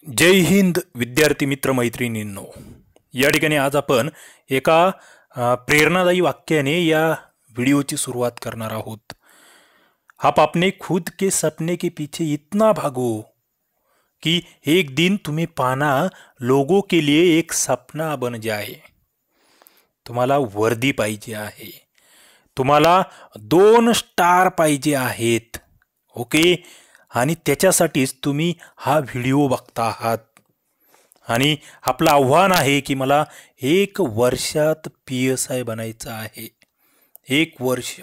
जय हिंद विद्यार्थी मित्र मैत्रिणींनो. या ठिकाणी आज आपण एका प्रेरणादायी वाक्याने या व्हिडिओची सुरुवात करणार आहोत. आप अपने खुद के सपने के पीछे इतना भागो कि एक दिन तुम्हें पाना लोगों के लिए एक सपना बन जाए. तुम्हाला वर्दी पाहिजे आहे, तुम्हाला 2 स्टार पाहिजे आहेत, ओके. आणि त्याच्यासाठीच तुम्ही हा व्हिडिओ बघता आहात. आणि आपलं आव्हान आहे की मला 1 वर्षात PSI बनायचं आहे. 1 वर्ष.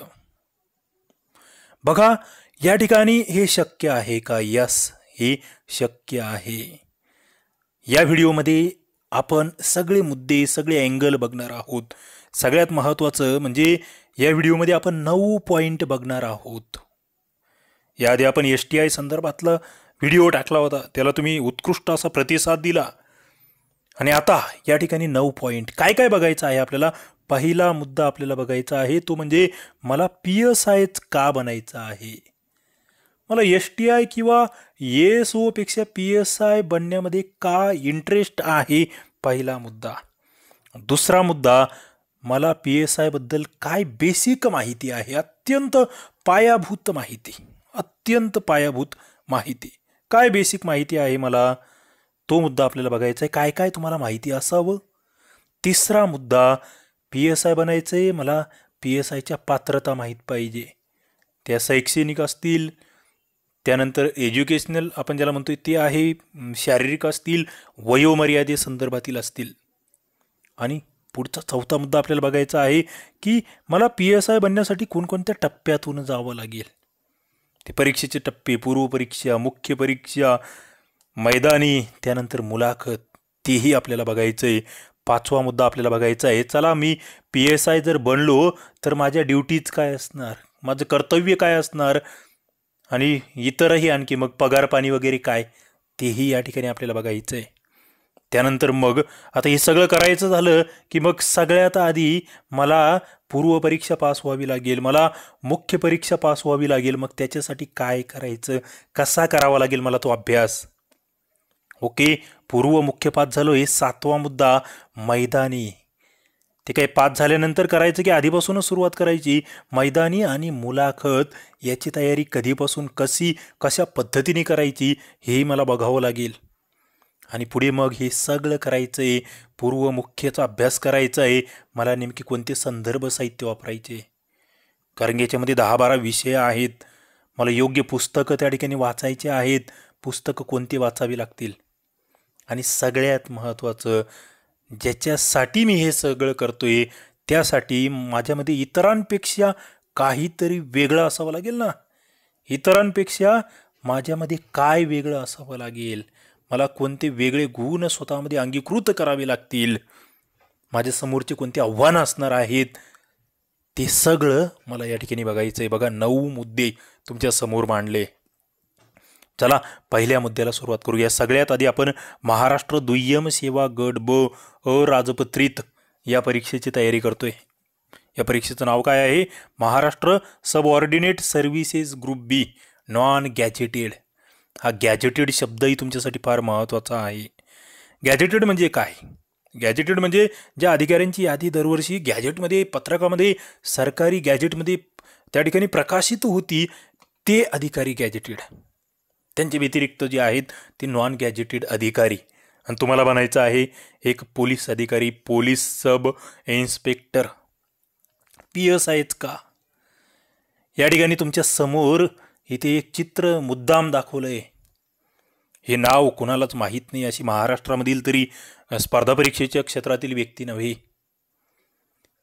बघा, या ठिकाणी हे शक्य आहे का? यस, हे शक्य आहे. या व्हिडिओमध्ये आपण सगळे मुद्दे, सगळे अँगल बघणार आहोत. सगळ्यात महत्त्वाचं म्हणजे या व्हिडिओमध्ये आपण 9 पॉइंट बघणार आहोत. याआधी आपण STI संदर्भातला व्हिडिओ टाकला होता, त्याला तुम्ही उत्कृष्ट असा प्रतिसाद दिला. आणि आता या ठिकाणी 9 पॉइंट काय काय बघायचं आहे आपल्याला. पहिला मुद्दा आपल्याला बघायचा आहे तो म्हणजे मला PSIच का बनायचं आहे. मला STI किंवा ASO पेक्षा PSI बनण्यामध्ये का इंटरेस्ट आहे, पहिला मुद्दा. दुसरा मुद्दा, मला PSI बद्दल काय बेसिक माहिती आहे, अत्यंत पायाभूत माहिती. अत्यंत पायाभूत माहिती, काय बेसिक माहिती आहे मला, तो मुद्दा आपल्याला बघायचा आहे. काय काय तुम्हाला माहिती असावं. तिसरा मुद्दा, PSI बनायचं आहे, मला PSIच्या पात्रता माहीत पाहिजे. त्या शैक्षणिक असतील, त्यानंतर एज्युकेशनल आपण ज्याला म्हणतोय ते आहे, शारीरिक असतील, वयोमर्यादे संदर्भातील असतील. आणि पुढचा चौथा मुद्दा आपल्याला बघायचा आहे की मला PSI बनण्यासाठी कोणकोणत्या टप्प्यातून जावं लागेल. ते परीक्षेचे टप्पे, पूर्वपरीक्षा, मुख्य परीक्षा, मैदानी, त्यानंतर मुलाखत, तेही आपल्याला बघायचं आहे. पाचवा मुद्दा आपल्याला बघायचा आहे, चला मी PSI जर बनलो तर माझ्या ड्युटीज काय असणार, माझं कर्तव्य काय असणार, आणि इतरही आणखी मग पगार पाणी वगैरे काय, तेही या ठिकाणी आपल्याला बघायचं आहे. त्यानंतर मग आता हे सगळं करायचं झालं की मग सगळ्यात आधी मला पूर्वपरीक्षा पास व्हावी लागेल, मला मुख्य परीक्षा पास व्हावी लागेल. मग त्याच्यासाठी काय करायचं, कसा करावा लागेल मला तो अभ्यास. ओके, पूर्व मुख्य पास झालो. हे 7वा मुद्दा, मैदानी. ते काय पास झाल्यानंतर करायचं की आधीपासूनच सुरुवात करायची. मैदानी आणि मुलाखत याची तयारी कधीपासून कशा पद्धतीने करायची हेही मला बघावं लागेल. आणि पुढे मग हे सगळं करायचं आहे, पूर्व मुख्यचा अभ्यास करायचा आहे. मला नेमके कोणते संदर्भ साहित्य वापरायचे, कारण याच्यामध्ये 10-12 विषय आहेत. मला योग्य पुस्तकं त्या ठिकाणी वाचायचे आहेत. पुस्तकं कोणती वाचावी लागतील. आणि सगळ्यात महत्त्वाचं, ज्याच्यासाठी मी हे सगळं करतोय त्यासाठी माझ्यामध्ये इतरांपेक्षा काहीतरी वेगळं असावं लागेल ना. इतरांपेक्षा माझ्यामध्ये काय वेगळं असावं लागेल, मला कोणते वेगळे गुण स्वतःमध्ये अंगीकृत करावे लागतील, माझ्यासमोरचे कोणते आव्हानं असणार आहेत, ते सगळं मला या ठिकाणी बघायचं आहे. बघा, 9 मुद्दे तुमच्या समोर मांडले. चला पहिल्या मुद्द्याला सुरुवात करूया. सगळ्यात आधी आपण महाराष्ट्र दुय्यम सेवा गट ब अराजपत्रित या परीक्षेची तयारी करतोय. या परीक्षेचं नाव काय आहे, Maharashtra subordinate services group B non gazetted. हा गॅजेटेड शब्दही तुमच्यासाठी फार महत्त्वाचा आहे. गॅजेटेड म्हणजे काय? गॅजेटेड म्हणजे ज्या अधिकाऱ्यांची यादी दरवर्षी गॅजेटमध्ये, पत्रकामध्ये, सरकारी गॅजेटमध्ये त्या ठिकाणी प्रकाशित होती, ते अधिकारी गॅजेटेड. त्यांच्या व्यतिरिक्त जे आहेत ते नॉन गॅजेटेड अधिकारी. आणि तुम्हाला बनायचं आहे एक पोलीस अधिकारी, पोलीस सब इन्स्पेक्टर. PSIच का? या ठिकाणी तुमच्या समोर इथे एक चित्र मुद्दाम दाखवलं आहे. हे नाव कोणालाच माहीत नाही अशी महाराष्ट्रामधील तरी स्पर्धा परीक्षेच्या क्षेत्रातील व्यक्ती नव्हे.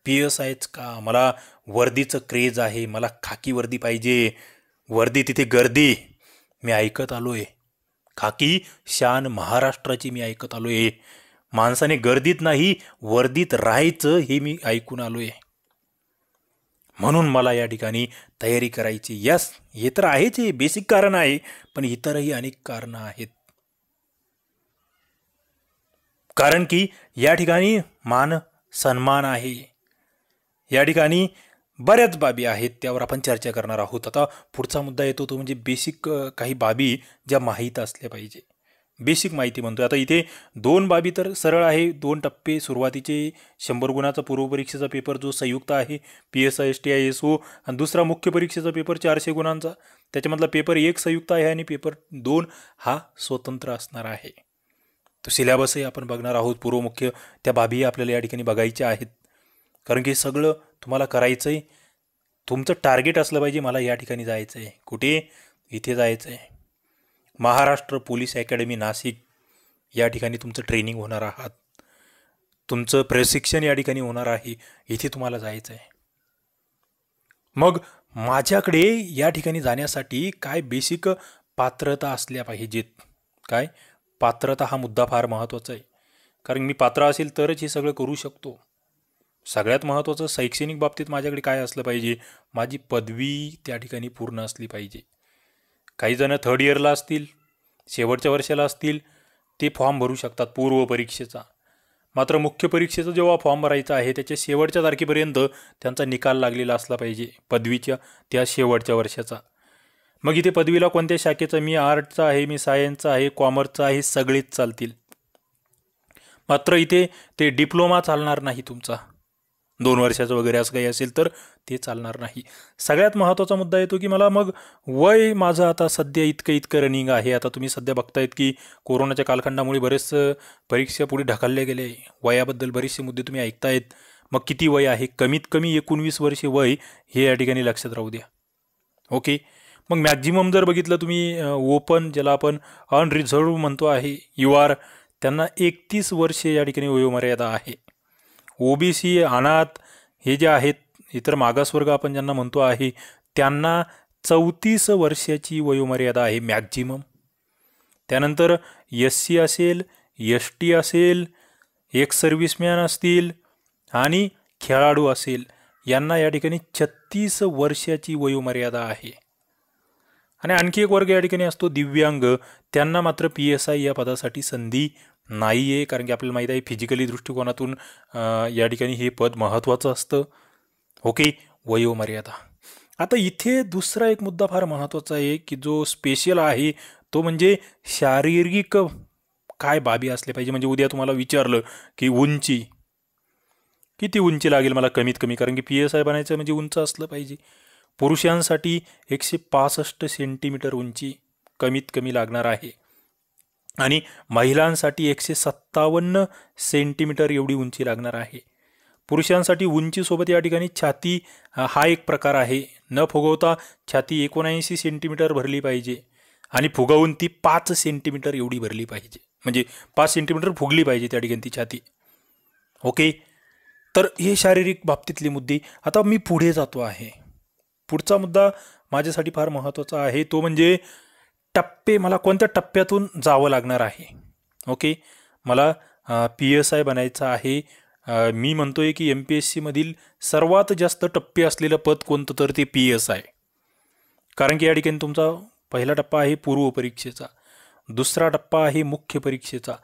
PSIच का? मला वर्दीचं क्रेज आहे, मला खाकी वर्दी पाहिजे, वर्दी तिथे गर्दी. मी ऐकत आलोय, खाकी शान महाराष्ट्राची मी ऐकत आलोय. माणसाने गर्दीत नाही वर्दीत राहायचं हे मी ऐकून आलोय. म्हणून मला या ठिकाणी तयारी करायची. यस, हे तर आहेच, हे बेसिक कारण आहे, पण इतरही अनेक कारणं आहेत. कारण की या ठिकाणी मान सन्मान आहे, या ठिकाणी बऱ्याच बाबी आहेत, त्यावर आपण चर्चा करणार आहोत. आता पुढचा मुद्दा येतो तो म्हणजे बेसिक काही बाबी ज्या माहीत असल्या पाहिजे. बेसिक माहिती म्हणतोय. आता इथे दोन बाबी तर सरळ आहे. 2 टप्पे सुरुवातीचे 100 गुणाचा पूर्वपरीक्षेचा पेपर जो संयुक्त आहे PSI STI SO, आणि दुसरा मुख्य परीक्षेचा पेपर 400 गुणांचा. त्याच्यामधला पेपर 1 संयुक्त आहे आणि पेपर 2 हा स्वतंत्र असणार आहे. तो सिलेबसही आपण बघणार आहोत. पूर्व मुख्य त्या बाबी आपल्याला या ठिकाणी बघायच्या आहेत, कारण की सगळं तुम्हाला करायचं आहे. तुमचं टार्गेट असलं पाहिजे, मला या ठिकाणी जायचं आहे. कुठे? इथे जायचं आहे. महाराष्ट्र पोलीस अकॅडमी नाशिक या ठिकाणी तुमचं ट्रेनिंग होणार आहात, तुमचं प्रशिक्षण या ठिकाणी होणार आहे. इथे तुम्हाला जायचं आहे. मग माझ्याकडे या ठिकाणी जाण्यासाठी काय बेसिक पात्रता असल्या पाहिजेत? काय पात्रता हा मुद्दा फार महत्त्वाचा आहे, कारण मी पात्र असेल तरच हे सगळं करू शकतो. सगळ्यात महत्त्वाचं शैक्षणिक बाबतीत माझ्याकडे काय असलं पाहिजे? माझी पदवी त्या ठिकाणी पूर्ण असली पाहिजे. काही जण 3rd इयरला असतील, शेवटच्या वर्षाला असतील, ते फॉर्म भरू शकतात पूर्व परीक्षेचा. मात्र मुख्य परीक्षेचा जेव्हा फॉर्म भरायचा आहे त्याच्या शेवटच्या तारखेपर्यंत त्यांचा निकाल लागलेला असला पाहिजे, पदवीच्या त्या शेवटच्या वर्षाचा. मग इथे पदवीला कोणत्या शाखेचा? मी आर्टचा आहे, मी सायन्सचा आहे, कॉमर्सचा आहे, सगळेच चालतील. मात्र इथे ते डिप्लोमा चालणार नाही तुमचा, 2 वर्षाचं वगैरे असं काही असेल तर ते चालणार नाही. सगळ्यात महत्त्वाचा मुद्दा येतो की मला मग वय माझं आता सध्या इतकं रनिंग आहे. आता तुम्ही सध्या बघतायत की कोरोनाच्या कालखंडामुळे बरेच परीक्षा पुढे ढकलले गेले. वयाबद्दल बरेचसे मुद्दे तुम्ही ऐकतायत. मग किती वय आहे? कमीत कमी 19 वर्षे वय हे या ठिकाणी लक्षात राहू द्या. ओके. मग मॅक्झिमम जर बघितलं तुम्ही ओपन, ज्याला आपण अनरिझर्व्ह म्हणतो आहे, UR, त्यांना 31 वर्षे या ठिकाणी वयोमर्यादा आहे. OBC, अनाथ हे जे आहेत, इतर मागासवर्ग आपण ज्यांना म्हणतो आहे, त्यांना 34 वर्षाची वयोमर्यादा आहे मॅक्झिमम. त्यानंतर SC असेल, ST असेल, एक्स सर्व्हिसमॅन असतील आणि खेळाडू असेल, यांना या ठिकाणी 36 वर्षाची वयोमर्यादा आहे. आणि आणखी एक वर्ग या ठिकाणी असतो दिव्यांग. त्यांना मात्र PSI या पदासाठी संधी नाही आहे, कारण की आपल्याला माहीत आहे फिजिकली दृष्टिकोनातून या ठिकाणी हे पद महत्त्वाचं असतं. ओके. वयोमर्यादा. आता इथे दुसरा एक मुद्दा फार महत्त्वाचा आहे की जो स्पेशल आहे, तो म्हणजे शारीरिक काय बाबी असले पाहिजे. म्हणजे उद्या तुम्हाला विचारलं की उंची किती उंची लागेल मला कमीत कमी, कारण की PSI बनायचं म्हणजे उंच असलं पाहिजे. पुरुषांसाठी 165 सेंटीमीटर उंची कमीत कमी लागणार आहे आणि महिलांसाठी 157 सेंटीमीटर एवढी उंची लागणार आहे. पुरुषांसाठी उंचीसोबत या ठिकाणी छाती हा एक प्रकार आहे. न फुगवता छाती 79 सेंटीमीटर भरली पाहिजे आणि फुगवून ती 5 सेंटीमीटर एवढी भरली पाहिजे, म्हणजे 5 सेंटीमीटर फुगली पाहिजे त्या ठिकाणी ती छाती. ओके. तर हे शारीरिक बाबतीतले मुद्दे. आता मी पुढे जातो आहे. पुढचा मुद्दा माझ्यासाठी फार महत्त्वाचा आहे, तो म्हणजे टप्पे. मला कोणत्या टप्प्यातून जावं लागणार आहे? ओके. मला PSI बनायचं आहे. मी म्हणतोय की MPSC मधील सर्वात जास्त टप्पे असलेलं पद कोणतं? तर ते PSI. कारण की या ठिकाणी तुमचा पहिला टप्पा आहे पूर्व परीक्षेचा, दुसरा टप्पा आहे मुख्य परीक्षेचा,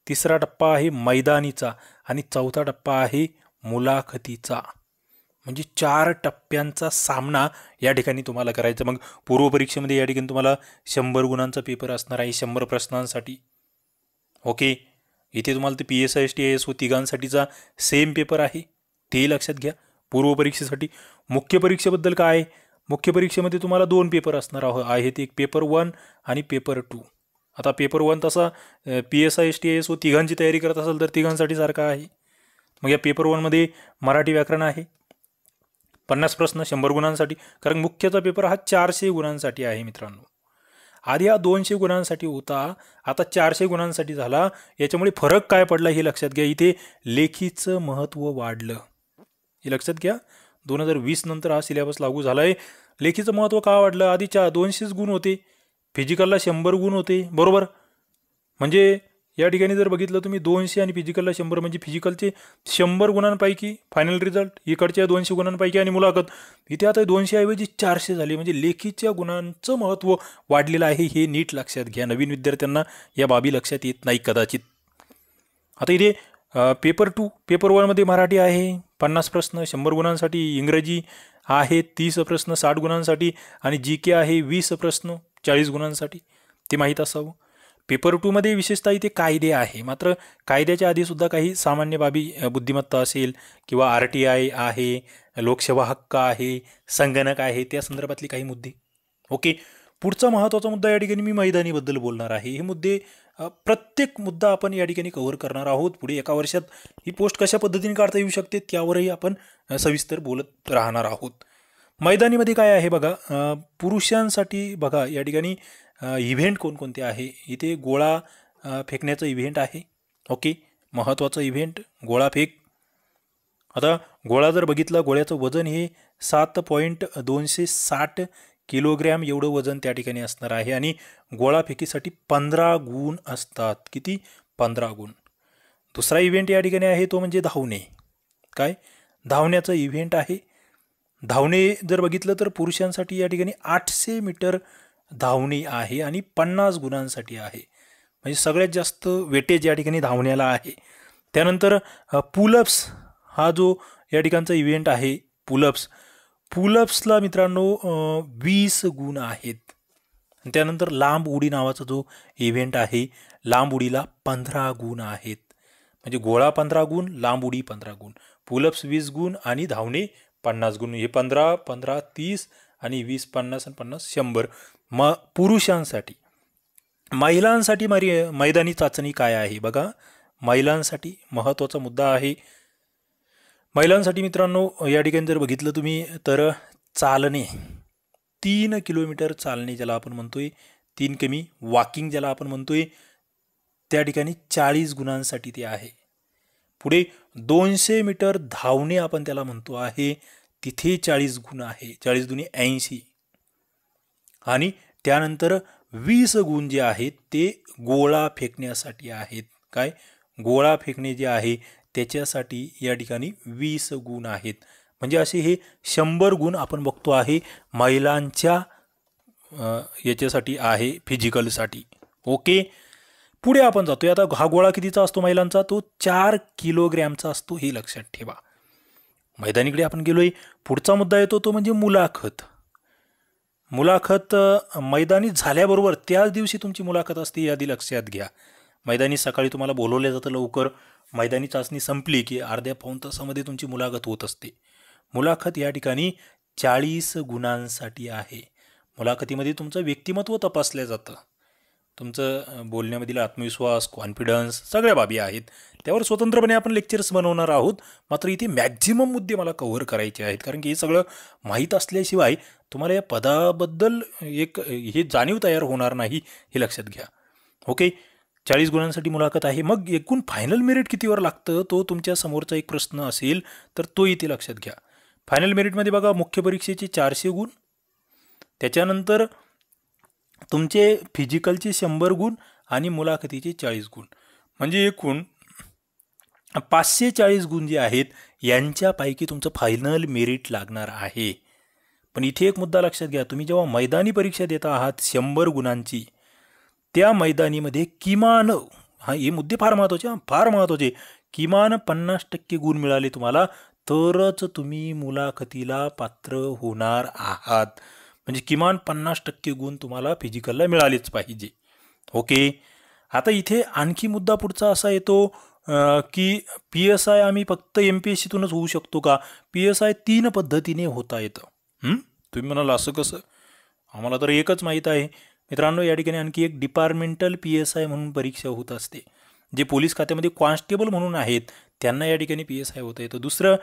तिसरा टप्पा आहे मैदानीचा आणि चौथा टप्पा आहे मुलाखतीचा. म्हणजे 4 टप्प्यांचा सामना या ठिकाणी तुम्हाला करायचा. मग पूर्व परीक्षेमध्ये या ठिकाणी तुम्हाला 100 गुणांचा पेपर असणार आहे 100 प्रश्नांसाठी. ओके. इथे तुम्हाला ते PSI STI SO तिघांसाठीचा सेम पेपर आहे, ते लक्षात घ्या. पूर्व परीक्षेसाठी. मुख्य परीक्षेबद्दल काय आहे? मुख्य परीक्षेमध्ये तुम्हाला 2 पेपर असणार आहेत, एक पेपर 1 आणि पेपर 2. आता पेपर 1 तसा PSI STI SO तिघांची तयारी करत असाल तर तिघांसाठी सारखा आहे. मग या पेपर 1मध्ये मराठी व्याकरण आहे, 50 प्रश्न 100 गुणांसाठी. कारण मुख्यचा पेपर हा 400 गुणांसाठी आहे मित्रांनो. आधी हा 200 गुणांसाठी होता, आता 400 गुणांसाठी झाला. याच्यामुळे फरक काय पडला हे लक्षात घ्या. इथे लेखीचं महत्त्व वाढलं, हे लक्षात घ्या. 2020 नंतर हा सिलेबस लागू झाला आहे. लेखीचं महत्त्व का वाढलं? आधी 200 गुण होते, फिजिकलला 100 गुण होते, बरोबर. म्हणजे या ठिकाणी जर बघितलं तुम्ही 200 आणि फिजिकलला 100, म्हणजे फिजिकलचे 100 गुणांपैकी फायनल रिझल्ट, इकडच्या 200 गुणांपैकी आणि मुलाखत. इथे आता 200 ऐवजी 400 झाले. म्हणजे लेखीच्या गुणांचं महत्त्व वाढलेलं आहे, हे नीट लक्षात घ्या. नवीन विद्यार्थ्यांना या बाबी लक्षात येत नाही कदाचित. आता इथे पेपर 2, पेपर 1मध्ये मराठी आहे 50 प्रश्न 100 गुणांसाठी, इंग्रजी आहे 30 प्रश्न 60 गुणांसाठी आणि GK आहे 20 प्रश्न 40 गुणांसाठी. ते माहीत असावं. पेपर 2 मध्ये विशेषतः इथे कायदे आहे, मात्र कायद्याच्या आधी सुद्धा काही सामान्य बाबी, बुद्धिमत्ता असेल किंवा RTI आहे, लोकसेवा हक्क आहे, संगणक आहे, त्या संदर्भातले काही मुद्दे. ओके. पुढचा महत्त्वाचा मुद्दा या ठिकाणी मी मैदानीबद्दल बोलणार आहे. हे मुद्दे प्रत्येक मुद्दा आपण या ठिकाणी कव्हर करणार आहोत. पुढे एका वर्षात ही पोस्ट कशा पद्धतीने काढता येऊ शकते त्यावरही आपण सविस्तर बोलत राहणार आहोत. मैदानीमध्ये काय आहे बघा, पुरुषांसाठी बघा या ठिकाणी इव्हेंट कोणकोणते आहे. इथे गोळा फेकण्याचा इव्हेंट आहे. ओके, महत्त्वाचा इव्हेंट गोळा फेक. आता गोळा जर बघितला, गोळ्याचं वजन हे 7.260 किलोग्रॅम एवढं वजन त्या ठिकाणी असणार आहे आणि गोळाफेकीसाठी 15 गुण असतात. किती? 15 गुण. दुसरा इव्हेंट या ठिकाणी आहे तो म्हणजे धावणे. काय? धावण्याचा इव्हेंट आहे. धावणे जर बघितलं तर पुरुषांसाठी या ठिकाणी 800 मीटर धावणे आहे आणि 50 गुणांसाठी आहे. म्हणजे सगळ्यात जास्त वेटेज या ठिकाणी धावण्याला आहे. त्यानंतर पुलअप्स हा जो या ठिकाणचा इव्हेंट आहे, पुलअप्सला मित्रांनो 20 गुण आहेत. त्यानंतर लांब उडी नावाचा जो इव्हेंट आहे, लांब उडीला 15 गुण आहेत. म्हणजे गोळा 15 गुण, लांब उडी 15 गुण, पुलअप्स 20 गुण आणि धावणे 50 गुण. हे 15, 15, 30 आणि 20, 50 आणि 50, 100. पुरुषांसाठी. महिलांसाठी मैदानी चाचणी काय आहे बघा. महिलांसाठी महत्त्वाचा मुद्दा आहे. महिलांसाठी मित्रांनो या ठिकाणी जर बघितलं तुम्ही तर चालणे, 3 किलोमीटर चालणे ज्याला आपण म्हणतोय, 3 किमी वॉकिंग ज्याला आपण म्हणतोय, त्या ठिकाणी 40 गुणांसाठी ते आहे. पुढे 200 मीटर धावणे आपण त्याला म्हणतो आहे, तिथे 40 गुण आहे. 40 दुनी 80. आणि त्यानंतर 20 गुण जे आहेत ते गोळा फेकण्यासाठी आहेत. काय? गोळा फेकणे जे आहे त्याच्यासाठी या ठिकाणी 20 गुण आहेत. म्हणजे असे हे 100 गुण आपण बघतो आहे महिलांच्या याच्यासाठी आहे, फिजिकलसाठी. ओके, पुढे आपण जातोय. आता हा गोळा कितीचा असतो महिलांचा? तो 4 किलोग्रॅमचा असतो, हे लक्षात ठेवा. मैदानीकडे आपण गेलोय. पुढचा मुद्दा येतो तो म्हणजे मुलाखत. मुलाखत मैदानी झाल्याबरोबर त्याच दिवशी तुमची मुलाखत असते, यादी लक्षात घ्या. मैदानी सकाळी तुम्हाला बोलवलं जातं लवकर, मैदानी चाचणी संपली की अर्ध्या पाऊण तासामध्ये तुमची मुलाखत होत असते. मुलाखत या ठिकाणी 40 गुणांसाठी आहे. मुलाखतीमध्ये तुमचं व्यक्तिमत्व तपासलं जातं, तुमचं बोलण्यामधील आत्मविश्वास, कॉन्फिडन्स, सगळ्या बाबी आहेत. त्यावर स्वतंत्रपणे आपण लेक्चर्स बनवणार आहोत. मात्र इथे मॅक्झिमम मुद्दे मला कव्हर करायचे आहेत, कारण की हे सगळं माहीत असल्याशिवाय तुम्हाला या पदाबद्दल एक हे जाणीव तयार होणार नाही, हे लक्षात घ्या. ओके, 40 गुणांसाठी मुलाखत आहे. मग एकूण फायनल मेरिट कितीवर लागतं तो तुमच्या समोरचा एक प्रश्न असेल तर तो इथे लक्षात घ्या. फायनल मेरिटमध्ये बघा, मुख्य परीक्षेचे 400 गुण, त्याच्यानंतर तुमचे फिजिकलचे 100 गुण आणि मुलाखतीचे 40 गुण, म्हणजे एकूण 540 गुण जे आहेत यांच्यापैकी तुमचं फायनल मेरिट लागणार आहे. पण इथे एक मुद्दा लक्षात घ्या, तुम्ही जेव्हा मैदानी परीक्षा देता आहात 100 गुणांची, त्या मैदानीमध्ये किमान, हे मुद्दे फार महत्त्वाचे, किमान 50% गुण मिळाले तुम्हाला तरच तुम्ही मुलाखतीला पात्र होणार आहात. म्हणजे किमान 50% गुण तुम्हाला फिजिकलला मिळालेच पाहिजे. ओके, आता इथे आणखी मुद्दा पुढचा असा येतो की PSI आम्ही फक्त MPSCतूनच होऊ शकतो का? PSI 3 पद्धतीने होता येतं. तुम्ही म्हणाल असं कसं? आम्हाला तर एकच माहीत आहे. मित्रांनो, या ठिकाणी आणखी एक डिपार्टमेंटल PSI म्हणून परीक्षा होत असते. जे पोलीस खात्यामध्ये कॉन्स्टेबल म्हणून आहेत त्यांना या ठिकाणी PSI होता येतं. दुसरं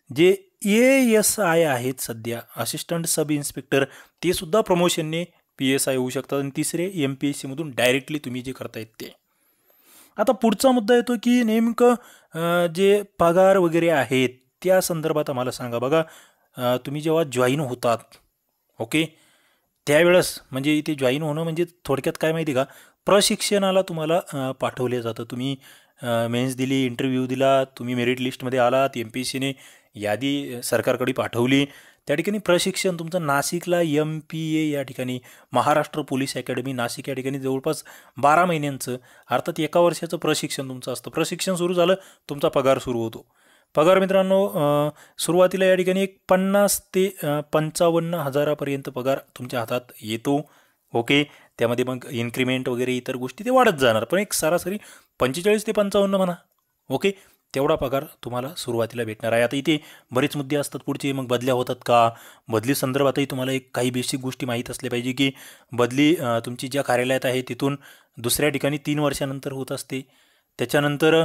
जे ASI आहेत सध्या, असिस्टंट सब इन्स्पेक्टर, ते सुद्धा प्रमोशनने PSI होऊ शकतात. आणि तिसरे MPSCमधून डायरेक्टली तुम्ही जे करतायत ते. आता पुढचा मुद्दा येतो की नेमकं जे पगार वगैरे आहेत त्या संदर्भात आम्हाला सांगा. बघा, तुम्ही जेव्हा जॉईन होतात, ओके, त्यावेळेस म्हणजे इथे जॉईन होणं म्हणजे थोडक्यात काय माहिती का, प्रशिक्षणाला तुम्हाला पाठवले जातं. तुम्ही मेन्स दिली, इंटरव्ह्यू दिला, तुम्ही मेरिट लिस्टमध्ये आलात, MPSCने यादी सरकारकडे पाठवली, त्या ठिकाणी प्रशिक्षण तुमचं नाशिकला MPA या ठिकाणी, महाराष्ट्र पोलीस अकॅडमी नाशिक या ठिकाणी जवळपास 12 महिन्यांचं, अर्थात 1 वर्षाचं प्रशिक्षण तुमचं असतं. प्रशिक्षण सुरू झालं, तुमचा पगार सुरू होतो. पगार मित्रांनो सुरुवातीला या ठिकाणी एक 50 ते 55 हजारापर्यंत पगार तुमच्या हातात येतो. ओके, त्यामध्ये मग इन्क्रिमेंट वगैरे इतर गोष्टी ते वाढत जाणार, पण एक सरासरी 45 ते 55 म्हणा. ओके, तेवढा पगार तुम्हाला सुरुवातीला भेटणार आहे. आता इथे बरेच मुद्दे असतात पुढचे, मग बदल्या होतात का, बदली संदर्भातही तुम्हाला एक काही बेसिक गोष्टी माहीत असल्या पाहिजे की बदली तुमची ज्या कार्यालयात आहे तिथून दुसऱ्या ठिकाणी 3 वर्षानंतर होत असते. त्याच्यानंतर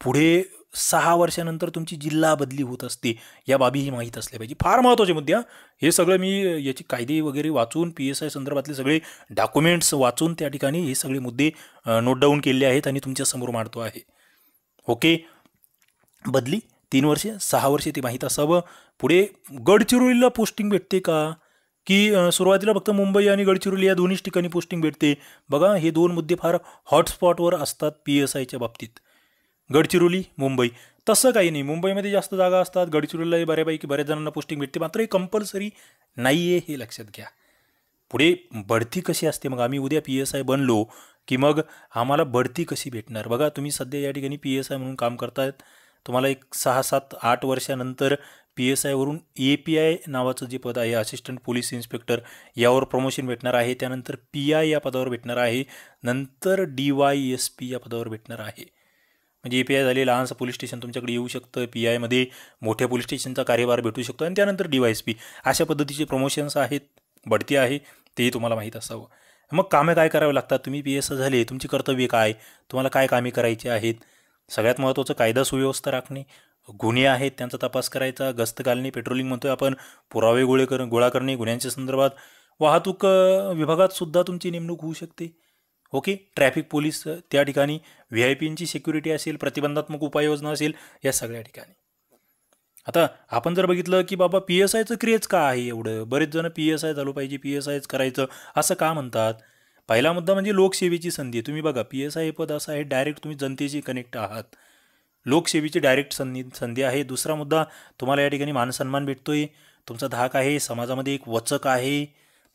पुढे 6 वर्षानंतर तुमची जिल्हा बदली होत असते. या बाबीही माहीत असल्या पाहिजे. फार महत्त्वाचे मुद्दे हा. हे सगळं मी याची कायदे वगैरे वाचून PSI संदर्भातले सगळे डॉक्युमेंट्स वाचून त्या ठिकाणी हे सगळे मुद्दे नोट डाऊन केले आहेत आणि तुमच्यासमोर मांडतो आहे. ओके, बदली 3 वर्षे 6 वर्षे ते माहीत असावं. पुढे गडचिरोलीला पोस्टिंग भेटते का, की सुरुवातीला फक्त मुंबई आणि गडचिरोली या दोन्हीच ठिकाणी पोस्टिंग भेटते. बघा, हे 2 मुद्दे फार हॉटस्पॉटवर असतात PSIच्या बाबतीत. गडचिरोली, मुंबई. तसं काही नाही, मुंबईमध्ये जास्त जागा असतात, गडचिरोलीलाही बऱ्यापैकी बऱ्याच जणांना पोस्टिंग भेटते, मात्र हे कंपल्सरी नाही आहे, हे लक्षात घ्या. पुढे बढती कशी असते, मग आम्ही उद्या PSI बनलो की मग आम्हाला बढती कशी भेटणार. बघा, तुम्ही सध्या या ठिकाणी PSI म्हणून काम करतायत, तुम्हाला एक 6, 7, 8 वर्षानंतर PSI वरून API नावाचं जे पद आहे, असिस्टंट पोलीस इन्स्पेक्टर, यावर प्रमोशन भेटणार आहे. त्यानंतर PI या पदावर भेटणार आहे. नंतर DYSP या पदावर भेटणार आहे. म्हणजे API झाले लहानसं पोलीस स्टेशन तुमच्याकडे येऊ शकतं, PI मध्ये मोठ्या पोलीस स्टेशनचा कार्यभार भेटू शकतो, आणि त्यानंतर DYSP. अशा पद्धतीचे प्रमोशन्स आहेत, बढती आहे, तेही तुम्हाला माहीत असावं. मग कामे काय करावे लागतात, तुम्ही PSI झाले, तुमची कर्तव्य काय, तुम्हाला काय कामे करायची आहेत. सगळ्यात महत्त्वाचं कायदा सुव्यवस्था राखणे, गुन्हे आहेत त्यांचा तपास करायचा, गस्त घालणे, पेट्रोलिंग म्हणतोय आपण, पुरावे गोळा करणे, गुन्ह्यांच्या संदर्भात. वाहतूक विभागात सुद्धा तुमची नेमणूक होऊ शकते. ओके, ट्रॅफिक पोलीस त्या ठिकाणी, VIPंची सिक्युरिटी असेल, प्रतिबंधात्मक उपाययोजना असेल, या सगळ्या ठिकाणी. आता आपण जर बघितलं की बाबा PSIचं क्रेज का आहे एवढं, बरेच जण PSI झालो पाहिजे, PSIच करायचं असं का म्हणतात. पहिला मुद्दा म्हणजे लोकसेवेची संधी. तुम्ही बघा, PSI हे पद असं आहे, डायरेक्ट तुम्ही जनतेशी कनेक्ट आहात, लोकसेवेची डायरेक्ट संधी आहे. दुसरा मुद्दा, तुम्हाला या ठिकाणी मानसन्मान भेटतोय, तुमचा धाक आहे, समाजामध्ये एक वचक आहे,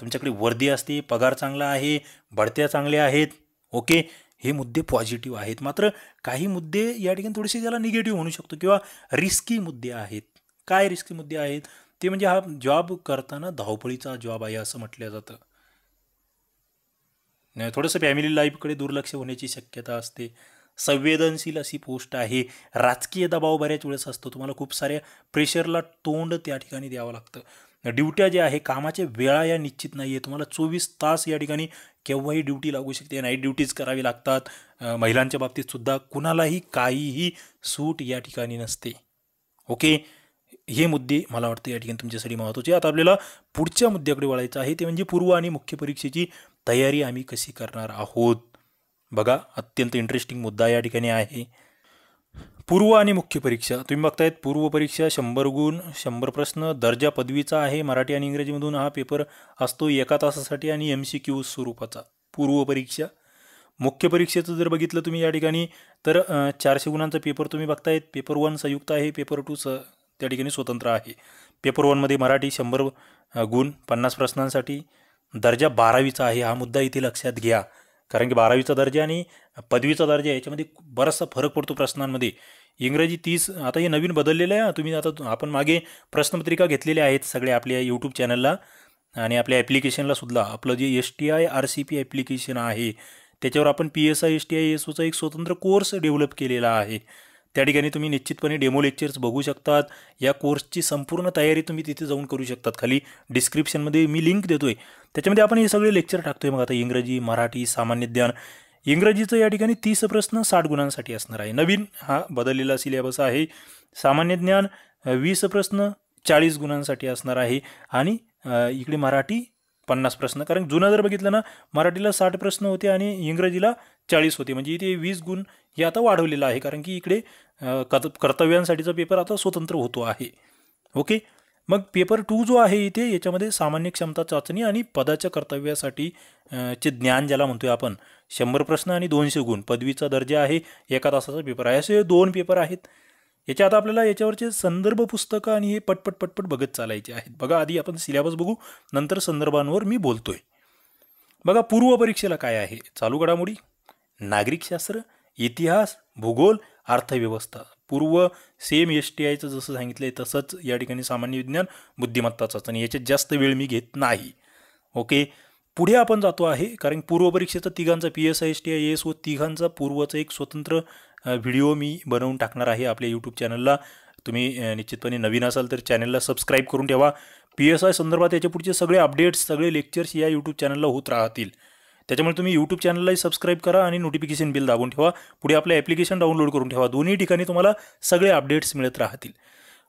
तुमच्याकडे वर्दी असते, पगार चांगला आहे, बढत्या चांगल्या आहेत. ओके, हे मुद्दे पॉझिटिव्ह आहेत. मात्र काही मुद्दे या ठिकाणी थोडेसे ज्याला निगेटिव्ह म्हणू शकतो किंवा रिस्की मुद्दे आहेत. काय रिस्की मुद्दे आहेत, ते म्हणजे हा जॉब करताना धावपळीचा जॉब आहे असं म्हटलं जातं. थोडंसं फॅमिली लाईफकडे दुर्लक्ष होण्याची शक्यता असते. संवेदनशील अशी पोस्ट आहे, राजकीय दबाव बऱ्याच वेळेस असतो, तुम्हाला खूप साऱ्या प्रेशरला तोंड त्या ठिकाणी द्यावं लागतं. ड्युट्या ज्या आहे, कामाच्या वेळा या निश्चित नाही आहे, तुम्हाला 24 तास या ठिकाणी केव्हाही ड्युटी लागू शकते, नाईट ड्युटीज करावी लागतात. महिलांच्या बाबतीत सुद्धा कुणालाही काहीही सूट या ठिकाणी नसते. ओके, हे मुद्दे मला वाटतं या ठिकाणी तुमच्यासाठी महत्त्वाचे. आता आपल्याला पुढच्या मुद्द्याकडे वळायचं आहे, ते म्हणजे पूर्व आणि मुख्य परीक्षेची तयारी आम्ही कशी करणार आहोत. बघा, अत्यंत इंटरेस्टिंग मुद्दा या ठिकाणी आहे. पूर्व आणि मुख्य परीक्षा तुम्ही बघतायत. पूर्व परीक्षा 100 गुण, 100 प्रश्न, दर्जा पदवीचा आहे, मराठी आणि इंग्रजीमधून हा पेपर असतो 1 तासासाठी आणि MCQ स्वरूपाचा. पूर्व परीक्षा. मुख्य परीक्षेचं जर बघितलं तुम्ही या ठिकाणी तर 400 गुणांचा पेपर तुम्ही बघतायत. पेपर 1 संयुक्त आहे, पेपर 2 त्या ठिकाणी स्वतंत्र आहे. पेपर 1मध्ये मराठी 100 गुण 50 प्रश्नांसाठी. दर्जा 12वीचा आहे, हा मुद्दा इथे लक्षात घ्या, कारण की 12वीचा दर्जा आणि पदवीचा दर्जा याच्यामध्ये बराचसा फरक पडतो प्रश्नांमध्ये. इंग्रजी 30, आता हे नवीन बदललेलं आहे. तुम्ही आता आपण मागे प्रश्नपत्रिका घेतलेल्या आहेत सगळे आपल्या यूट्यूब चॅनलला आणि आपल्या ॲप्लिकेशनला सुद्धा. आपलं जे STI RCP ॲप्लिकेशन आहे त्याच्यावर आपण PSI STI SOचा एक स्वतंत्र कोर्स डेव्हलप केलेला आहे. त्या ठिकाणी तुम्ही निश्चितपणे डेमो लेक्चर्स बघू शकतात. या कोर्सची संपूर्ण तयारी तुम्ही तिथे जाऊन करू शकतात. खाली डिस्क्रिप्शनमध्ये मी लिंक देतोय, त्याच्यामध्ये आपण हे सगळे लेक्चर टाकतोय. मग आता इंग्रजी, मराठी, सामान्य ज्ञान. इंग्रजीचं या ठिकाणी 30 प्रश्न 60 गुणांसाठी असणार आहे. नवीन हा बदललेला सिलेबस आहे. सामान्य ज्ञान 20 प्रश्न 40 गुणांसाठी असणार आहे आणि इकडे मराठी 50 प्रश्न. कारण जुनं जर बघितलं ना, मराठीला 60 प्रश्न होते आणि इंग्रजीला 40 होते, म्हणजे इथे 20 गुण हे आता वाढवलेलं आहे, कारण की इकडे कर्तव्यांसाठीचा पेपर आता स्वतंत्र होतो आहे. ओके, मग पेपर 2 जो आहे इथे याच्यामध्ये सामान्य क्षमता चाचणी आणि पदाच्या कर्तव्यासाठी चे ज्ञान ज्याला म्हणतोय आपण, 100 प्रश्न आणि 200 गुण. पदवीचा दर्जा आहे, 1 तासाचा पेपर आहे. असे 2 पेपर आहेत. याच्या आता आपल्याला याच्यावरचे संदर्भ पुस्तकं आणि हे पटपट बघत चालायचे आहेत. बघा, आधी आपण सिलेबस बघू, नंतर संदर्भांवर मी बोलतोय. बघा, पूर्व परीक्षेला काय आहे, चालू घडामोडी, नागरिकशास्त्र, इतिहास, भूगोल, अर्थव्यवस्था. पूर्व सेम STIचं जसं सांगितलं आहे तसंच या ठिकाणी सामान्य विज्ञान, बुद्धिमत्ता चाचणी. याच्यात जास्त वेळ मी घेत नाही. ओके, पुढे आपण जातो आहे, कारण पूर्व परीक्षेचं तिघांचा PSI STI AS व तिघांचा पूर्वचं एक स्वतंत्र व्हिडिओ मी बनवून टाकणार आहे आपल्या यूट्यूब चॅनलला. तुम्ही निश्चितपणे नवीन असाल तर चॅनलला सबस्क्राईब करून ठेवा. PSI संदर्भात याच्या पुढचे सगळे अपडेट्स, सगळे लेक्चर्स या यूट्यूब चॅनलला होत राहतील. त्याच्यामुळे तुम्ही यूट्यूब चॅनललाही सबस्क्राईब करा आणि नोटिफिकेशन बिल दाबून ठेवा. पुढे आपलं ॲप्लिकेशन डाउनलोड करून ठेवा. दोन्ही ठिकाणी तुम्हाला सगळे अपडेट्स मिळत राहतील.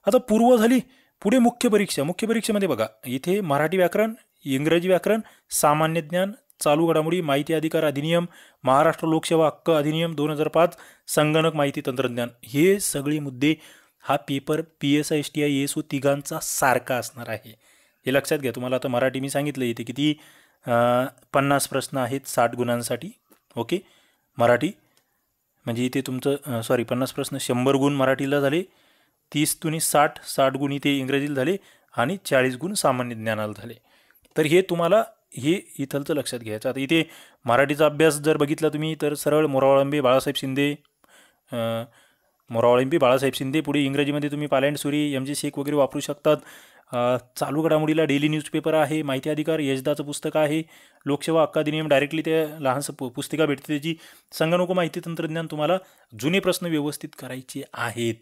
आता पूर्व झाली, पुढे मुख्य परीक्षा. मुख्य परीक्षेमध्ये बघा, इथे मराठी व्याकरण, इंग्रजी व्याकरण, सामान्य ज्ञान, चालू घडामोडी, माहिती अधिकार अधिनियम, महाराष्ट्र लोकसेवा हक्क अधिनियम 2005, संगणक माहिती तंत्रज्ञान, हे सगळे मुद्दे हा पेपर PSI STI AS तिघांचा सारखा असणार आहे. हे लक्षात घ्या. तुम्हाला आता मराठी मी सांगितलं इथे किती 50 प्रश्न आहेत 60 गुणांसाठी. ओके, मराठी म्हणजे इथे तुमचं 50 प्रश्न 100 गुण मराठीला झाले, 30 दुनी 60, 60 गुण इथे इंग्रजीला झाले आणि 40 गुण सामान्य ज्ञानाला झाले. तर हे तुम्हाला हे इथलचं लक्षात घ्यायचं. आता इथे मराठीचा अभ्यास जर बघितला तुम्ही तर सरळ मोरावळंबे बाळासाहेब शिंदे. पुढे इंग्रजीमध्ये तुम्ही पालायंड सुरी, MG शेख वगैरे वापरू शकतात. चालू घडामोडीला डेली न्यूजपेपर आहे, माहिती अधिकार यशदाचं पुस्तक आहे, लोकसेवा हक्क अधिनियम डायरेक्टली ते लहानसं पुस्तिका भेटते त्याची, संगणक माहिती तंत्रज्ञान तुम्हाला जुने प्रश्न व्यवस्थित करायचे आहेत.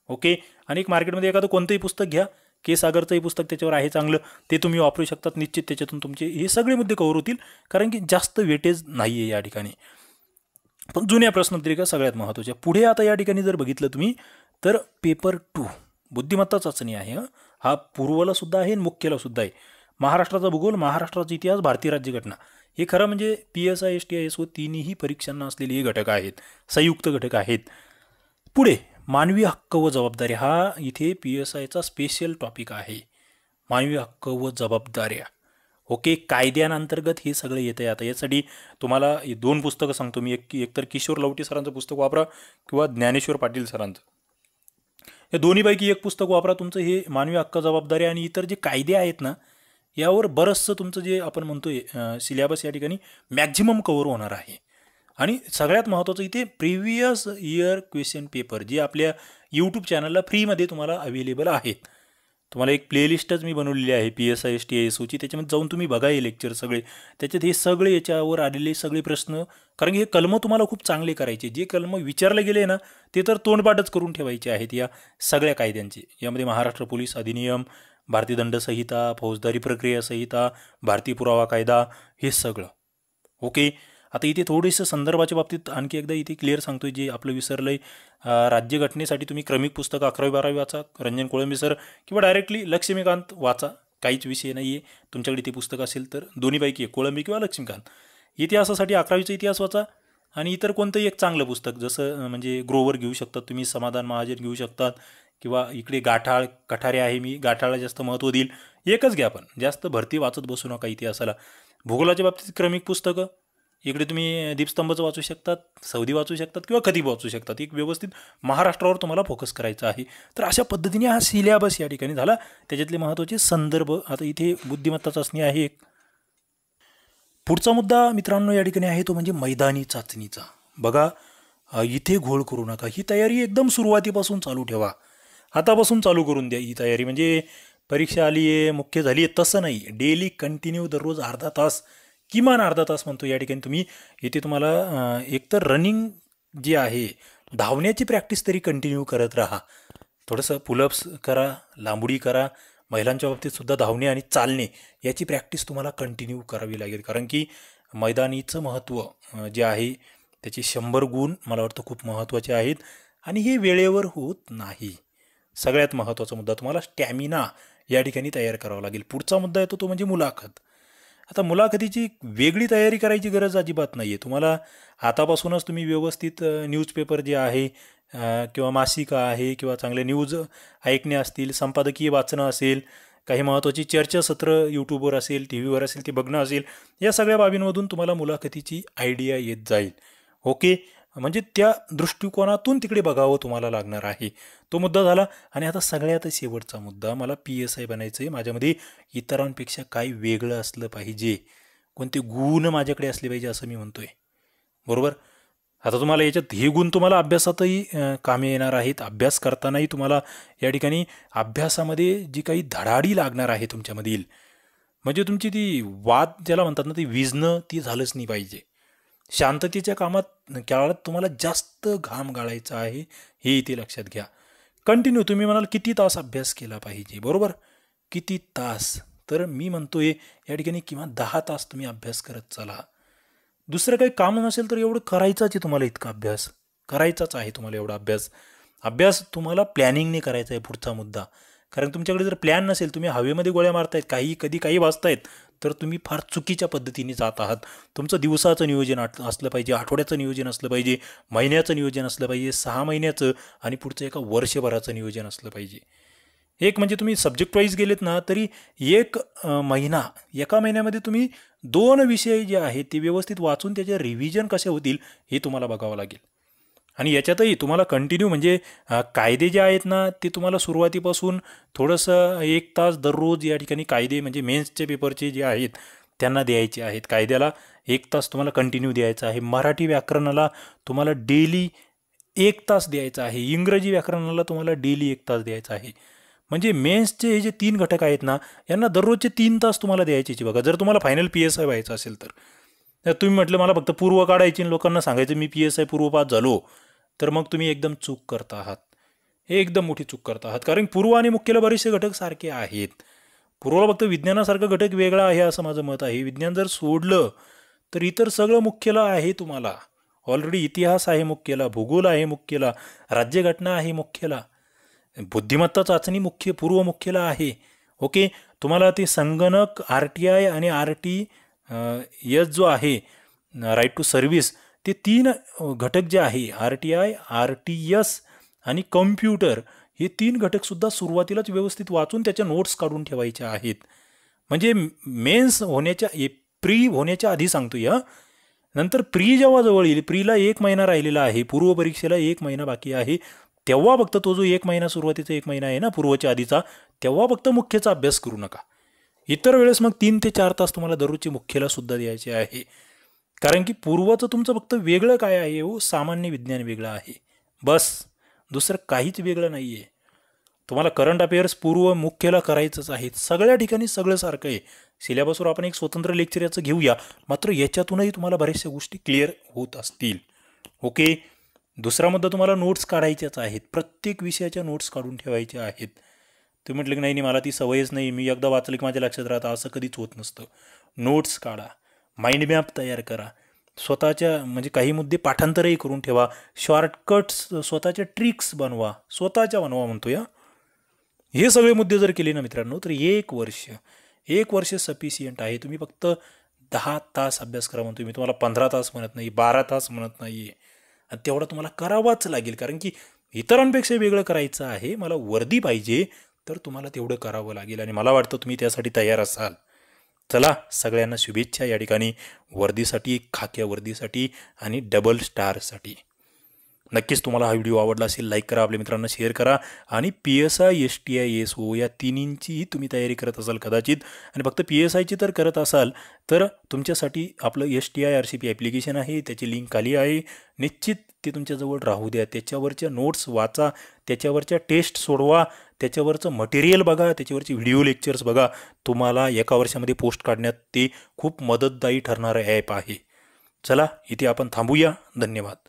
ओके, आणि एक मार्केटमध्ये एखादं कोणतंही पुस्तक घ्या, के सागरचंही पुस्तक त्याच्यावर आहे चांगलं, ते तुम्ही वापरू शकतात. निश्चित त्याच्यातून तुमचे हे सगळे मुद्दे कव्हर होतील, कारण की जास्त वेटेज नाही आहे या ठिकाणी. पण जुन्या प्रश्नपत्रिका सगळ्यात महत्त्वाच्या. पुढे आता या ठिकाणी जर बघितलं तुम्ही तर पेपर 2 बुद्धिमत्ता चाचणी आहे. हा पूर्वला सुद्धा आहे आणि मुख्यला सुद्धा आहे. महाराष्ट्राचा भूगोल, महाराष्ट्राचा इतिहास, भारतीय राज्यघटना, हे खरं म्हणजे PSI STI AS तिन्ही परीक्षांना असलेले हे घटक आहेत, संयुक्त घटक आहेत. पुढे मानवी हक्क व जबाबदारी, हा इथे PSIचा स्पेशल टॉपिक आहे. मानवी हक्क व जबाबदाऱ्या. ओके, कायद्यांअंतर्गत हे सगळं येतं आहे. आता यासाठी तुम्हाला 2 पुस्तकं सांगतो मी. एक तर किशोर लवटे सरांचं पुस्तक वापरा किंवा ज्ञानेश्वर पाटील सरांचं. या दोन्हीपैकी एक पुस्तक वापरा. तुमचं हे मानवी हक्क जबाबदारी आणि इतर जे कायदे आहेत ना, यावर बरंचसं तुमचं जे आपण म्हणतोय सिलेबस या ठिकाणी मॅक्झिमम कव्हर होणार आहे. आणि सगळ्यात महत्त्वाचं इथे प्रिव्हियस इयर क्वेश्चन पेपर जे आपल्या यूट्यूब चॅनलला फ्रीमध्ये तुम्हाला अवेलेबल आहेत. तुम्हाला एक प्लेलिस्टच मी बनवलेली आहे PSI STI AS त्याच्यामध्ये जाऊन तुम्ही बघा हे लेक्चर सगळे. त्याच्यात हे सगळे याच्यावर आलेले सगळे प्रश्न, कारण की हे कलमं तुम्हाला खूप चांगले करायचे. जे कलमं विचारले गेले ना ते तर तोंडपाठच करून ठेवायचे आहेत या सगळ्या कायद्यांचे. यामध्ये महाराष्ट्र पोलीस अधिनियम, भारतीय दंड संहिता, फौजदारी प्रक्रिया संहिता, भारतीय पुरावा कायदा, हे सगळं. ओके, आता इथे थोडंसं संदर्भाच्या बाबतीत आणखी एकदा इथे क्लिअर सांगतोय, जे आपलं विसरलंय. राज्यघटनेसाठी तुम्ही क्रमिक पुस्तक 11वी-12वी वाचा, रंजन कोळंबे सर, किंवा डायरेक्टली लक्ष्मीकांत वाचा, काहीच विषय नाही आहे. तुमच्याकडे ते पुस्तक असेल तर दोन्हीपैकी एक, कोळंबे किंवा लक्ष्मीकांत. इतिहासासाठी 11वीचा इतिहास वाचा आणि इतर कोणतंही एक चांगलं पुस्तक, जसं म्हणजे ग्रोवर घेऊ शकतात तुम्ही, समाधान महाजन घेऊ शकतात, किंवा इकडे गाठाळ कठारे आहे, मी गाठाळला जास्त महत्त्व देईल. एकच घ्या, पण जास्त भरती वाचत बसू नका इतिहासाला. भूगोलाच्या बाबतीत क्रमिक पुस्तकं, इकडे तुम्ही दीपस्तंभचं वाचू शकतात, सौदी वाचू शकतात किंवा खतीब वाचू शकतात. एक व्यवस्थित महाराष्ट्रावर तुम्हाला फोकस करायचा आहे. तर अशा पद्धतीने हा सिलेबस या ठिकाणी झाला. त्याच्यातले महत्त्वाचे संदर्भ. आता इथे बुद्धिमत्ता चाचणी आहे एक. पुढचा मुद्दा मित्रांनो या ठिकाणी आहे तो म्हणजे मैदानी चाचणीचा. बघा, इथे घोळ करू नका. ही तयारी एकदम सुरुवातीपासून चालू ठेवा. आतापासून चालू करून द्या ही तयारी. म्हणजे परीक्षा आली आहे, मुख्य झाली आहे तसं नाही. डेली कंटिन्यू दररोज अर्धा तास, किमान अर्धा तास म्हणतो या ठिकाणी तुम्ही. इथे तुम्हाला एकतर रनिंग जे आहे, धावण्याची प्रॅक्टिस तरी कंटिन्यू करत राहा. थोडंसं पुलअप्स करा, लांबुडी करा. महिलांच्या बाबतीत सुद्धा धावणे आणि चालणे याची प्रॅक्टिस तुम्हाला कंटिन्यू करावी लागेल. कारण की मैदानीचं महत्त्व जे आहे त्याचे 100 गुण मला वाटतं खूप महत्त्वाचे आहेत. आणि हे वेळेवर होत नाही. सगळ्यात महत्त्वाचा मुद्दा, तुम्हाला स्टॅमिना या ठिकाणी तयार करावा लागेल. पुढचा मुद्दा येतो तो म्हणजे मुलाखत. आता मुलाखतीची वेगळी तयारी करायची गरज अजिबात नाही आहे. तुम्हाला आतापासूनच तुम्ही व्यवस्थित न्यूजपेपर जे आहे किंवा मासिकं आहे किंवा चांगले न्यूज ऐकणे असतील, संपादकीय वाचणं असेल, काही महत्त्वाची चर्चासत्र यूट्यूबवर असेल, TV वर असेल ते बघणं असेल, या सगळ्या बाबींमधून तुम्हाला मुलाखतीची आयडिया येत जाईल. ओके, म्हणजे त्या दृष्टिकोनातून तिकडे बघावं तुम्हाला लागणार आहे. तो मुद्दा झाला. आणि आता सगळ्यात शेवटचा मुद्दा, मला PSI बनायचं आहे. माझ्यामध्ये इतरांपेक्षा काही वेगळं असलं पाहिजे, कोणते गुण माझ्याकडे असले पाहिजे असं मी म्हणतोय. बरोबर. आता तुम्हाला याच्यात हे गुण तुम्हाला अभ्यासातही कामे येणार आहेत. अभ्यास करतानाही तुम्हाला या ठिकाणी अभ्यासामध्ये जी काही धडाडी लागणार आहे तुमच्यामधील, म्हणजे तुमची ती वाद ज्याला म्हणतात ना, ती विझणं ती झालंच नाही पाहिजे. शांततेच्या काळात तुम्हाला जास्त घाम गाळायचा आहे, हे इथे लक्षात घ्या. कंटिन्यू तुम्ही म्हणाल किती तास अभ्यास केला पाहिजे, बरोबर? किती तास? तर मी म्हणतोय या ठिकाणी किमान 10 तास तुम्ही अभ्यास करत चला. दुसरं काही काम नसेल तर एवढं करायचाच आहे तुम्हाला, इतका अभ्यास करायचाच आहे तुम्हाला. एवढा अभ्यास अभ्यास तुम्हाला प्लॅनिंगने करायचा आहे, पुढचा मुद्दा. कारण तुमच्याकडे जर प्लॅन नसेल, तुम्ही हवेमध्ये गोळ्या मारतायत, कधी काही वाचतायत, तर तुम्ही फार चुकीच्या पद्धतीने जात आहात. तुमचं दिवसाचं नियोजन असलं पाहिजे, आठवड्याचं नियोजन असलं पाहिजे, महिन्याचं नियोजन असलं पाहिजे, 6 महिन्याचं आणि पुढचं एका वर्षभराचं नियोजन असलं पाहिजे. एक म्हणजे तुम्ही सब्जेक्ट वाईज गेलेत ना, तरी एक महिना, एका महिन्यामध्ये तुम्ही 2 विषय जे आहेत ते व्यवस्थित वाचून त्याचे रिव्हिजन कसे होतील हे तुम्हाला बघावं लागेल. आणि याच्यातही तुम्हाला कंटिन्यू म्हणजे कायदे जे आहेत ना, ते तुम्हाला सुरुवातीपासून थोडंसं 1 तास दररोज या ठिकाणी कायदे म्हणजे मेन्सचे पेपरचे जे आहेत त्यांना द्यायचे आहेत. कायद्याला 1 तास तुम्हाला कंटिन्यू द्यायचा आहे. मराठी व्याकरणाला तुम्हाला डेली 1 तास द्यायचा आहे. इंग्रजी व्याकरणाला तुम्हाला डेली 1 तास द्यायचा आहे. म्हणजे मेन्सचे हे जे 3 घटक आहेत ना, यांना दररोजचे 3 तास तुम्हाला द्यायचे बघा. जर तुम्हाला फायनल PSI व्हायचं असेल तर तुम्ही म्हटलं मला फक्त पूर्व काढायची आणि लोकांना सांगायचं मी PSI पूर्व पास झालो, तर मग तुम्ही एकदम चूक करता आहात. हे एकदम मोठी चूक करता आहात. कारण पूर्व आणि मुख्यला बरेचसे घटक सारखे आहेत. पूर्वला फक्त विज्ञानासारखा घटक वेगळा आहे असं माझं मत आहे. विज्ञान जर सोडलं तर इतर सगळं मुख्यला आहे तुम्हाला. ऑलरेडी इतिहास आहे मुख्यला, भूगोल आहे मुख्यला, राज्यघटना आहे मुख्यला, बुद्धिमत्ता चाचणी पूर्व मुख्यला आहे. ओके, तुम्हाला ते संगणक RTI आणि RTS जो आहे राईट टू सर्व्हिस, ते 3 घटक जे आहे RTI, RTS आणि कम्प्युटर, हे 3 घटकसुद्धा सुरुवातीलाच व्यवस्थित वाचून त्याच्या नोट्स काढून ठेवायच्या आहेत. म्हणजे मेन्स प्री होण्याच्या आधी सांगतोय. नंतर प्री जेव्हा जवळ येईल, प्रीला 1 महिना राहिलेला आहे, पूर्व परीक्षेला 1 महिना बाकी आहे, तेव्हा फक्त तो जो 1 महिना सुरुवातीचा 1 महिना आहे ना पूर्वच्या आधीचा, तेव्हा फक्त मुख्यचा अभ्यास करू नका. इतर वेळेस मग 3 ते 4 तास तुम्हाला दररोजची मुख्यला सुद्धा द्यायचे आहे. कारण की पूर्वाचं तुमचं फक्त वेगळं काय आहे हो, सामान्य विज्ञान वेगळं आहे, बस. दुसरं काहीच वेगळं नाही आहे. तुम्हाला करंट अफेअर्स पूर्व मुख्यला करायचंच आहे. सगळ्या ठिकाणी सगळं सारखं आहे. सिलेबसवर आपण एक स्वतंत्र लेक्चर याचं घेऊया, मात्र याच्यातूनही तुम्हाला बऱ्याचशा गोष्टी क्लिअर होत असतील. ओके, दुसरा मुद्दा, तुम्हाला नोट्स काढायच्याच आहेत. प्रत्येक विषयाच्या नोट्स काढून ठेवायच्या आहेत. तुम्ही म्हटलं की नाही मला ती सवयच नाही, मी एकदा वाचलं की माझ्या लक्षात राहतं, असं कधीच होत नसतं. नोट्स काढा, माइंड मॅप तयार करा, स्वतःच्या म्हणजे काही मुद्दे पाठांतरही करून ठेवा, शॉर्टकट्स स्वतःच्या ट्रिक्स बनवा, म्हणतो या. हे सगळे मुद्दे जर केले ना मित्रांनो, तर 1 वर्ष सफिशियंट आहे. तुम्ही फक्त 10 तास अभ्यास करा म्हणतो मी तुम्हाला, 15 तास म्हणत नाही, 12 तास म्हणत नाही. आणि तेवढं तुम्हाला करावाच लागेल, कारण की इतरांपेक्षा वेगळं करायचं आहे. मला वर्दी पाहिजे, तर तुम्हाला तेवढं करावं लागेल आणि मला वाटतं तुम्ही त्यासाठी तयार असाल. चला, सगळ्यांना शुभेच्छा या ठिकाणी वर्दीसाठी, खाक्या वर्दीसाठी आणि डबल स्टारसाठी. नक्कीच तुम्हाला हा व्हिडिओ आवडला असेल, लाईक करा, आपल्या मित्रांना शेअर करा. आणि PSI, STI, SO या तिन्हींचीही तुम्ही तयारी करत असाल कदाचित, आणि फक्त PSIची तर करत असाल तर तुमच्यासाठी आपलं STI RCP ॲप्लिकेशन आहे, त्याची लिंक खाली आहे. निश्चित ते तुमच्याजवळ राहू द्या. त्याच्यावरच्या नोट्स वाचा, त्याच्यावरच्या टेस्ट सोडवा, त्याच्यावरचं मटेरियल बघा, त्याच्यावरचे व्हिडिओ लेक्चर्स बघा. तुम्हाला 1 वर्षामध्ये पोस्ट काढण्यात ते खूप मदतदायी ठरणारं ॲप आहे. चला, इथे आपण थांबूया. धन्यवाद.